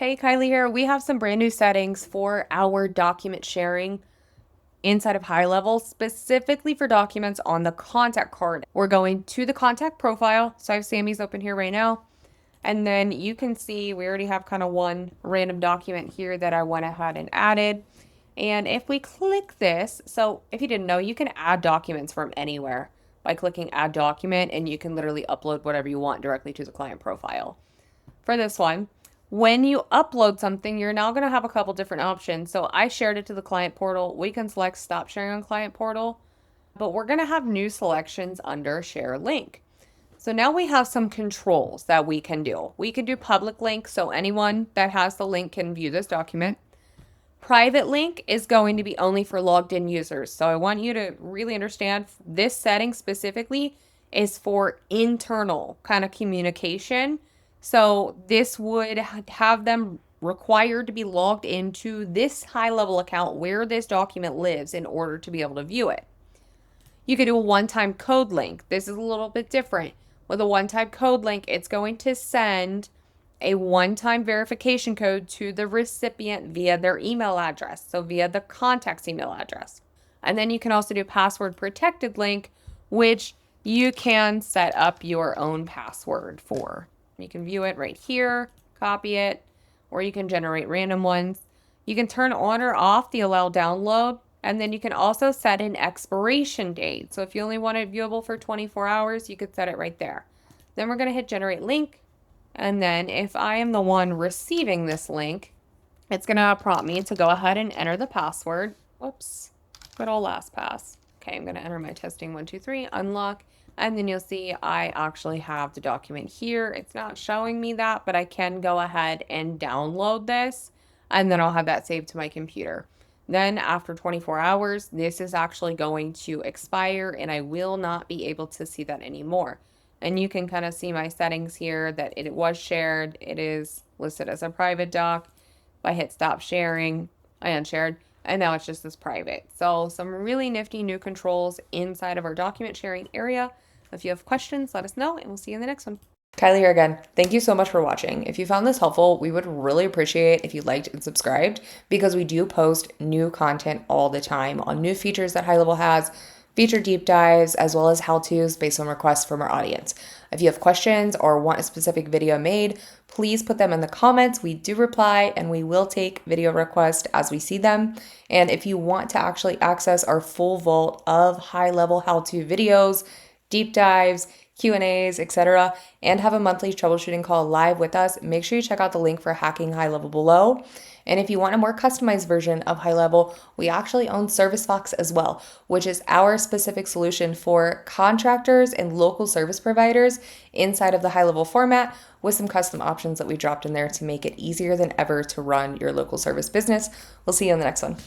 Hey, Kylie here. We have some brand new settings for our document sharing inside of HighLevel, specifically for documents on the contact card. We're going to the contact profile. So I have Sammy's open here right now. And then you can see we already have kind of one random document here that I went ahead and added. And if we click this, so if you didn't know, you can add documents from anywhere by clicking add document, and you can literally upload whatever you want directly to the client profile. For this one, when you upload something, you're now going to have a couple different options. So I shared it to the client portal. We can select stop sharing on client portal, but we're going to have new selections under share link. So now we have some controls that we can do. We can do public link, so anyone that has the link can view this document. Private link is going to be only for logged in users. So I want you to really understand this setting specifically is for internal kind of communication. So this would have them required to be logged into this HighLevel account where this document lives in order to be able to view it. You could do a one-time code link. This is a little bit different. With a one-time code link, it's going to send a one-time verification code to the recipient via their email address, so via the contact's email address. And then you can also do password protected link, which you can set up your own password for. You can view it right here, copy it, or you can generate random ones. You can turn on or off the allow download, and then you can also set an expiration date. So if you only want it viewable for 24 hours, you could set it right there. Then we're going to hit generate link. And then if I am the one receiving this link, it's going to prompt me to go ahead and enter the password. Whoops, good old LastPass. Okay, I'm going to enter my testing 123, unlock, and then you'll see I actually have the document here. It's not showing me that, but I can go ahead and download this, and then I'll have that saved to my computer. Then after 24 hours, this is actually going to expire, and I will not be able to see that anymore. And you can kind of see my settings here that it was shared. It is listed as a private doc. If I hit stop sharing, I unshared, and now it's just this private. So some really nifty new controls inside of our document sharing area. If you have questions, let us know, and we'll see you in the next one. Kylie here again. Thank you so much for watching. If you found this helpful, we would really appreciate if you liked and subscribed, because we do post new content all the time on new features that HighLevel has, feature deep dives, as well as how-tos based on requests from our audience. If you have questions or want a specific video made, please put them in the comments. We do reply, and we will take video requests as we see them. And if you want to actually access our full vault of HighLevel how-to videos, deep dives, Q&As, etc., and have a monthly troubleshooting call live with us, make sure you check out the link for Hacking HighLevel below. And if you want a more customized version of HighLevel, we actually own ServiceFox as well, which is our specific solution for contractors and local service providers inside of the HighLevel format, with some custom options that we dropped in there to make it easier than ever to run your local service business. We'll see you on the next one.